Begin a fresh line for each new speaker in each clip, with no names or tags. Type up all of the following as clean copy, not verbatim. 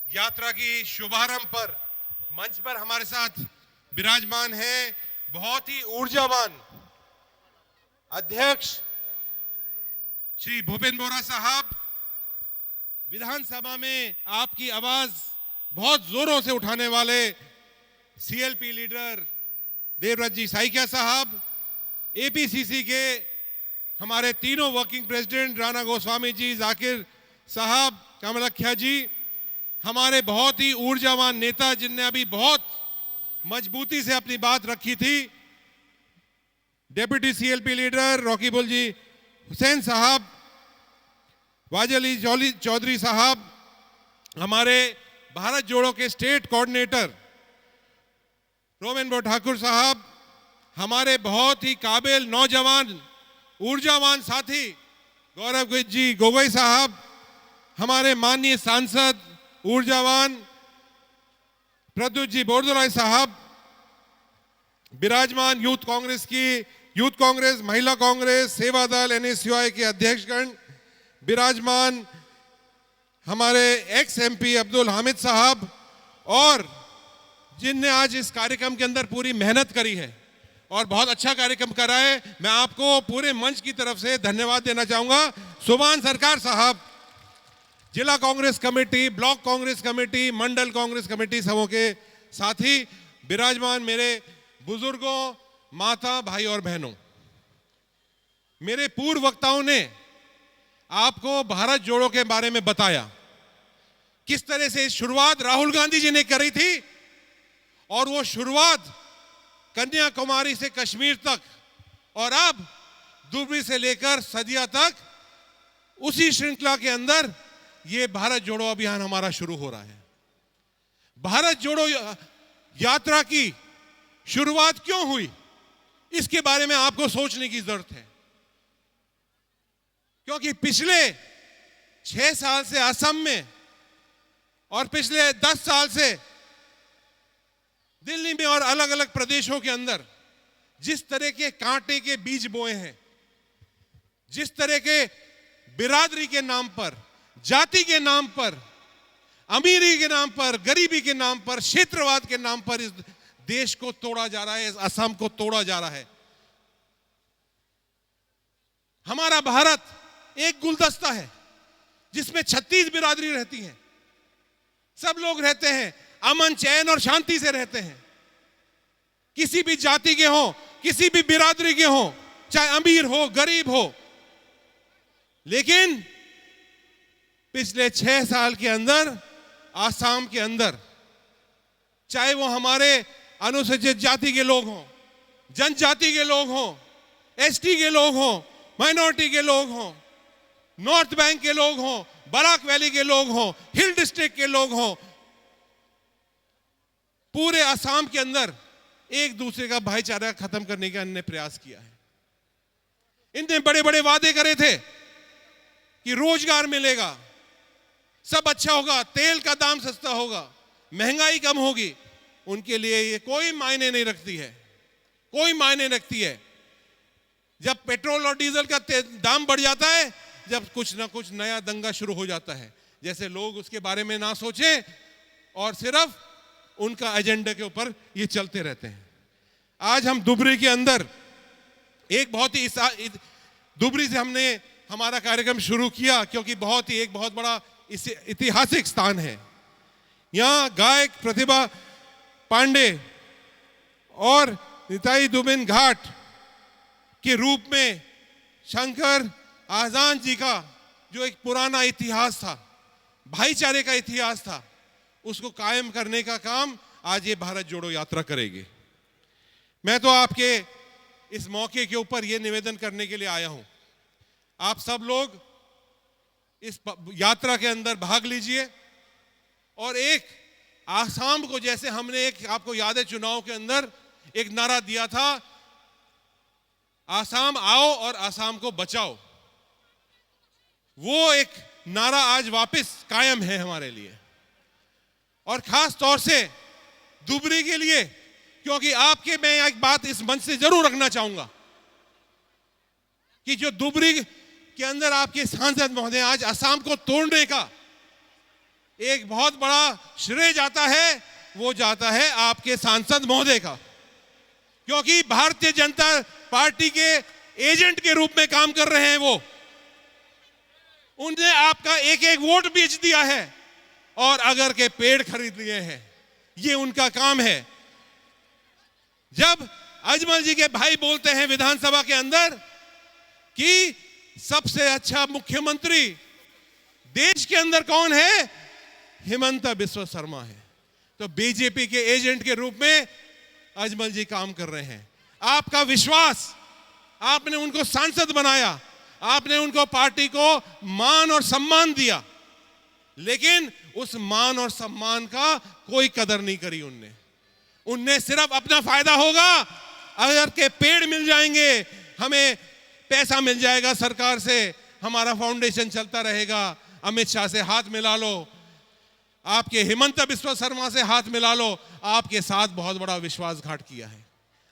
यात्रा की शुभारंभ पर मंच पर हमारे साथ विराजमान है बहुत ही ऊर्जावान अध्यक्ष श्री भूपेंद्र बोरा साहब। विधानसभा में आपकी आवाज बहुत जोरों से उठाने वाले सीएलपी लीडर देवव्रत जी साइकिया साहब, एपीसीसी के हमारे तीनों वर्किंग प्रेसिडेंट राणा गोस्वामी जी, जाकिर साहब, कमलखिया जी, हमारे बहुत ही ऊर्जावान नेता जिनने अभी बहुत मजबूती से अपनी बात रखी थी, डेप्यूटी सीएलपी लीडर रॉकीबुल जी हुसैन साहब, वाजली चौधरी साहब, हमारे भारत जोड़ो के स्टेट कोऑर्डिनेटर रोमेन ठाकुर साहब, हमारे बहुत ही काबिल नौजवान ऊर्जावान साथी गौरव जी गोगोई साहब, हमारे माननीय सांसद ऊर्जावान प्रद्युत जी बोरदोलाई साहब, विराजमान यूथ कांग्रेस, महिला कांग्रेस, सेवा दल, एनएसयूआई के अध्यक्षगण, विराजमान हमारे एक्स एमपी अब्दुल हामिद साहब, और जिनने आज इस कार्यक्रम के अंदर पूरी मेहनत करी है और बहुत अच्छा कार्यक्रम करा है, मैं आपको पूरे मंच की तरफ से धन्यवाद देना चाहूंगा। सुभान सरकार साहब, जिला Congress committee, block Congress committee, मंडल कांग्रेस कमेटी सबों के साथी, विराजमान मेरे बुजुर्गों, माता, भाई और बहनों, मेरे पूर्व वक्ताओं ने आपको भारत जोड़ो के बारे में बताया, किस तरह से शुरुआत राहुल गांधी जी ने करी थी और वो शुरुआत कन्याकुमारी से कश्मीर तक और अब दुबई से लेकर सदिया तक, उसी श्रृंखला के अंदर ये भारत जोड़ो अभियान हमारा शुरू हो रहा है। भारत जोड़ो यात्रा की शुरुआत क्यों हुई, इसके बारे में आपको सोचने की जरूरत है, क्योंकि पिछले 6 साल से असम में और पिछले 10 साल से दिल्ली में और अलग अलग प्रदेशों के अंदर जिस तरह के कांटे के बीज बोए हैं, जिस तरह के बिरादरी के नाम पर, जाति के नाम पर, अमीरी के नाम पर, गरीबी के नाम पर, क्षेत्रवाद के नाम पर इस देश को तोड़ा जा रहा है, इस असम को तोड़ा जा रहा है। हमारा भारत एक गुलदस्ता है जिसमें 36 बिरादरी रहती हैं, सब लोग रहते हैं, अमन, चैन और शांति से रहते हैं, किसी भी जाति के हो, किसी भी बिरादरी के हो, चाहे अमीर हो, गरीब हो। लेकिन पिछले 6 साल के अंदर आसाम के अंदर, चाहे वो हमारे अनुसूचित जाति के लोग हों, जनजाति के लोग हों, एसटी के लोग हों, माइनॉरिटी के लोग हों, नॉर्थ बैंक के लोग हों, बराक वैली के लोग हों, हिल डिस्ट्रिक्ट के लोग हों, पूरे असम के अंदर एक दूसरे का भाईचारा खत्म करने का इन्होंने प्रयास किया है। इनने बड़े बड़े वादे करे थे कि रोजगार मिलेगा, सब अच्छा होगा, तेल का दाम सस्ता होगा, महंगाई कम होगी। उनके लिए ये कोई मायने नहीं रखती है, कोई मायने रखती है। जब पेट्रोल और डीजल का दाम बढ़ जाता है, जब कुछ ना कुछ नया दंगा शुरू हो जाता है, जैसे लोग उसके बारे में ना सोचें और सिर्फ उनका एजेंडा के ऊपर ये चलते रहते हैं। आज हम दुबरी के अंदर एक बहुत ही दुबरी से हमने हमारा कार्यक्रम शुरू किया, क्योंकि एक बहुत बड़ा ऐतिहासिक स्थान है। यहाँ गायक प्रतिभा पांडे और निताई दुबिन घाट के रूप में शंकर आजान जी का जो एक पुराना इतिहास था, भाईचारे का इतिहास था, उसको कायम करने का काम आज ये भारत जोड़ो यात्रा करेगी। मैं तो आपके इस मौके के ऊपर ये निवेदन करने के लिए आया हूं, आप सब लोग इस यात्रा के अंदर भाग लीजिए और एक आसाम को, जैसे हमने एक, आपको याद है, चुनाव के अंदर एक नारा दिया था, आसाम आओ और आसाम को बचाओ, वो एक नारा आज वापस कायम है हमारे लिए, और खास तौर से दुबरी के लिए, क्योंकि आपके, मैं एक बात इस मंच से जरूर रखना चाहूंगा कि जो दुबरी के अंदर आपके सांसद महोदय आज असम को तोड़ने का एक बहुत बड़ा श्रेय जाता है, वो जाता है आपके सांसद महोदय का, क्योंकि भारतीय जनता पार्टी के एजेंट के रूप में काम कर रहे हैं। वो उन्हें आपका एक एक वोट बेच दिया है और अगर के पेड़ खरीद लिए हैं, ये उनका काम है। जब अजमल जी के भाई बोलते हैं विधानसभा के अंदर कि सबसे अच्छा मुख्यमंत्री देश के अंदर कौन है, हिमंता बिस्वा शर्मा है, तो बीजेपी के एजेंट के रूप में अजमल जी काम कर रहे हैं। आपका विश्वास, आपने उनको सांसद बनाया, आपने उनको पार्टी को मान और सम्मान दिया, लेकिन उस मान और सम्मान का कोई कदर नहीं करी उनने सिर्फ अपना फायदा होगा, अगर के पेड़ मिल जाएंगे, हमें पैसा मिल जाएगा सरकार से, हमारा फाउंडेशन चलता रहेगा, अमित शाह से हाथ मिला लो, आपके हिमंता बिस्वा शर्मा से हाथ मिला लो, आपके साथ बहुत बड़ा विश्वासघात किया है।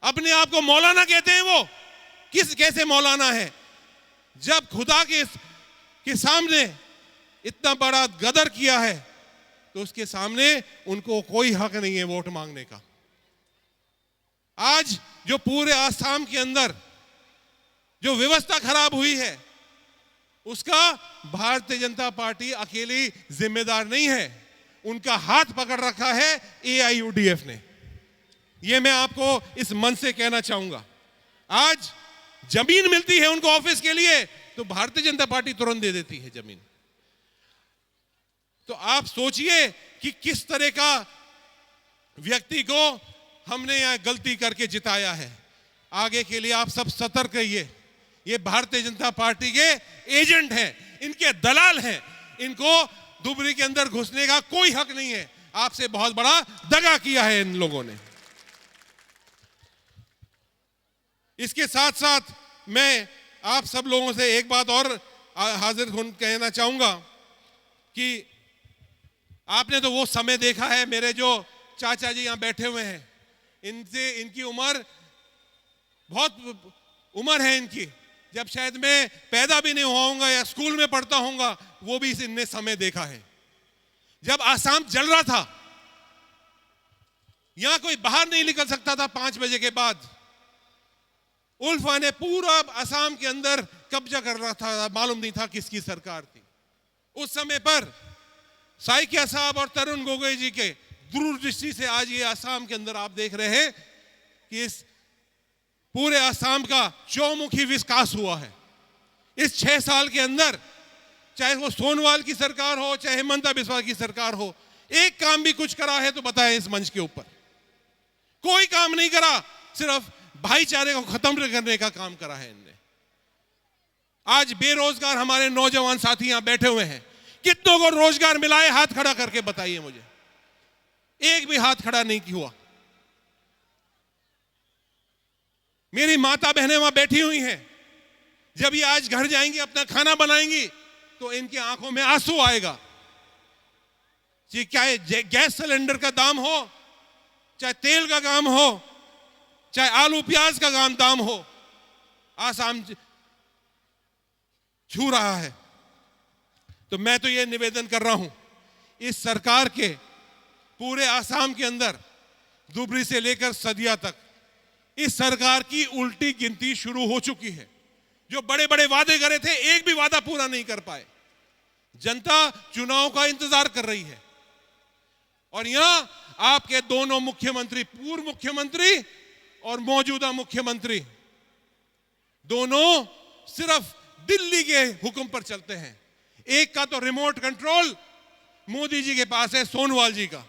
अपने आप को मौलाना कहते हैं, वो कैसे मौलाना है, जब खुदा के सामने इतना बड़ा गदर किया है तो उसके सामने उनको कोई हक नहीं है वोट मांगने का। आज जो पूरे आसाम के अंदर जो व्यवस्था खराब हुई है, उसका भारतीय जनता पार्टी अकेली जिम्मेदार नहीं है, उनका हाथ पकड़ रखा है AIUDF ने। यह मैं आपको इस मन से कहना चाहूंगा। आज जमीन मिलती है उनको ऑफिस के लिए तो भारतीय जनता पार्टी तुरंत दे देती है जमीन। तो आप सोचिए कि किस तरह का व्यक्ति को हमने यहां गलती करके जिताया है। आगे के लिए आप सब सतर्क रहिए, ये भारतीय जनता पार्टी के एजेंट हैं, इनके दलाल हैं, इनको धुबरी के अंदर घुसने का कोई हक नहीं है। आपसे बहुत बड़ा दगा किया है इन लोगों ने। इसके साथ साथ मैं आप सब लोगों से एक बात और हाजिर कहना चाहूंगा कि आपने तो वो समय देखा है, मेरे जो चाचा जी यहां बैठे हुए हैं, इनकी उम्र बहुत उम्र है इनकी, जब शायद मैं पैदा भी नहीं हुआ होऊंगा या स्कूल में पढ़ता होऊंगा, वो भी इनने समय देखा है। जब आसाम जल रहा था, यहां कोई बाहर नहीं निकल सकता था 5 बजे के बाद। उल्फा ने पूरा आसाम के अंदर कब्जा कर रहा था, मालूम नहीं था किसकी सरकार थी। उस समय पर साइकिया साहब और तरुण गोगोई जी के दूरदृष्टि से आज ये आसाम के अंदर आप देख रहे हैं कि इस पूरे आसाम का चौमुखी विकास हुआ है। इस 6 साल के अंदर, चाहे वो सोनोवाल की सरकार हो, चाहे हिमंता बिस्वा की सरकार हो, एक काम भी कुछ करा है तो बताएं इस मंच के ऊपर। कोई काम नहीं करा, सिर्फ भाईचारे को खत्म करने का काम करा है इनने। आज बेरोजगार हमारे नौजवान साथी यहां बैठे हुए हैं, कितनों को रोजगार मिला है? हाथ खड़ा करके बताइए मुझे। एक भी हाथ खड़ा नहीं हुआ। मेरी माता बहनें वहां बैठी हुई हैं, जब ये आज घर जाएंगी, अपना खाना बनाएंगी, तो इनकी आंखों में आंसू आएगा। चाहे गैस सिलेंडर का दाम हो, चाहे तेल का दाम हो, चाहे आलू प्याज का दाम हो, आसाम छू रहा है। तो मैं तो ये निवेदन कर रहा हूं, इस सरकार के पूरे आसाम के अंदर धुबरी से लेकर सदिया तक इस सरकार की उल्टी गिनती शुरू हो चुकी है। जो बड़े बड़े वादे करे थे, एक भी वादा पूरा नहीं कर पाए। जनता चुनाव का इंतजार कर रही है और यहां आपके दोनों मुख्यमंत्री, पूर्व मुख्यमंत्री और मौजूदा मुख्यमंत्री, दोनों सिर्फ दिल्ली के हुक्म पर चलते हैं। एक का तो रिमोट कंट्रोल मोदी जी के पास है, सोनोवाल जी का,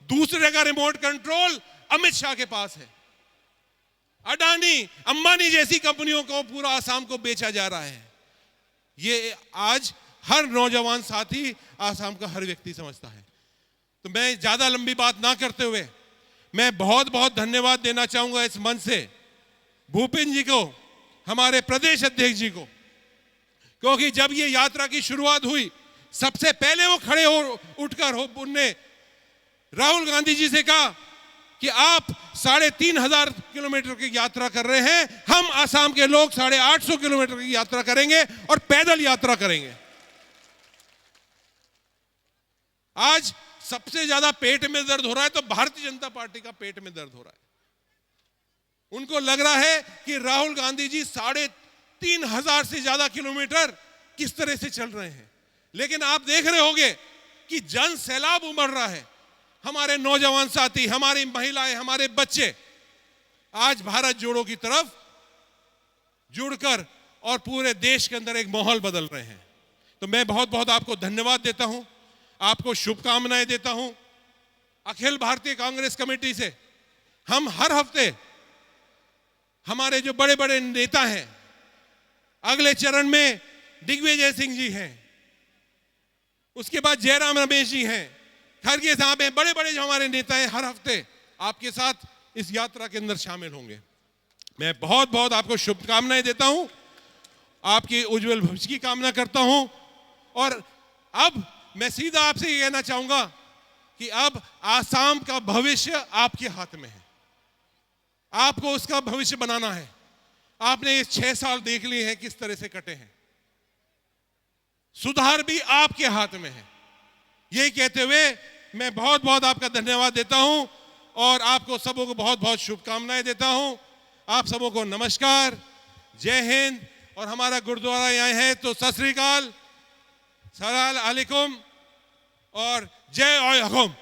दूसरे का रिमोट कंट्रोल अमित शाह के पास है। अडानी, अंबानी जैसी कंपनियों को पूरा आसाम को बेचा जा रहा है। ये आज हर नौजवान साथी, आसाम का हर व्यक्ति समझता है। तो मैं ज्यादा लंबी बात ना करते हुए मैं बहुत बहुत धन्यवाद देना चाहूंगा इस मंच से भूपेंद्र जी को, हमारे प्रदेश अध्यक्ष जी को, क्योंकि जब ये यात्रा की शुरुआत हुई, सबसे पहले वो खड़े हो उठकर उनने राहुल गांधी जी से कहा कि आप 3,500 किलोमीटर की यात्रा कर रहे हैं, हम आसाम के लोग 850 किलोमीटर की यात्रा करेंगे और पैदल यात्रा करेंगे। आज सबसे ज्यादा पेट में दर्द हो रहा है तो भारतीय जनता पार्टी का पेट में दर्द हो रहा है। उनको लग रहा है कि राहुल गांधी जी 3,500 से ज्यादा किलोमीटर किस तरह से चल रहे हैं, लेकिन आप देख रहे होंगे कि जन सैलाब उमड़ रहा है। हमारे नौजवान साथी, हमारी महिलाएं, हमारे बच्चे आज भारत जोड़ो की तरफ जुड़कर और पूरे देश के अंदर एक माहौल बदल रहे हैं। तो मैं बहुत बहुत आपको धन्यवाद देता हूं, आपको शुभकामनाएं देता हूं। अखिल भारतीय कांग्रेस कमेटी से हम हर हफ्ते हमारे जो बड़े बड़े नेता हैं, अगले चरण में दिग्विजय सिंह जी हैं, उसके बाद जयराम रमेश जी हैं, खड़गे साहब हैं, बड़े बड़े जो हमारे नेता हैं, हर हफ्ते आपके साथ इस यात्रा के अंदर शामिल होंगे। मैं बहुत बहुत आपको शुभकामनाएं देता हूं, आपकी उज्जवल भविष्य की कामना करता हूं। और अब मैं सीधा आपसे ये कहना चाहूंगा कि अब आसाम का भविष्य आपके हाथ में है, आपको उसका भविष्य बनाना है। आपने ये 6 साल देख लिए हैं किस तरह से कटे हैं, सुधार भी आपके हाथ में है। यही कहते हुए मैं बहुत बहुत आपका धन्यवाद देता हूं और आपको सबों को बहुत बहुत शुभकामनाएं देता हूं। आप सबों को नमस्कार, जय हिंद। और हमारा गुरुद्वारा यहाँ है तो सत श्री अकाल, सलाम अलैकुम और जय और हुकुम।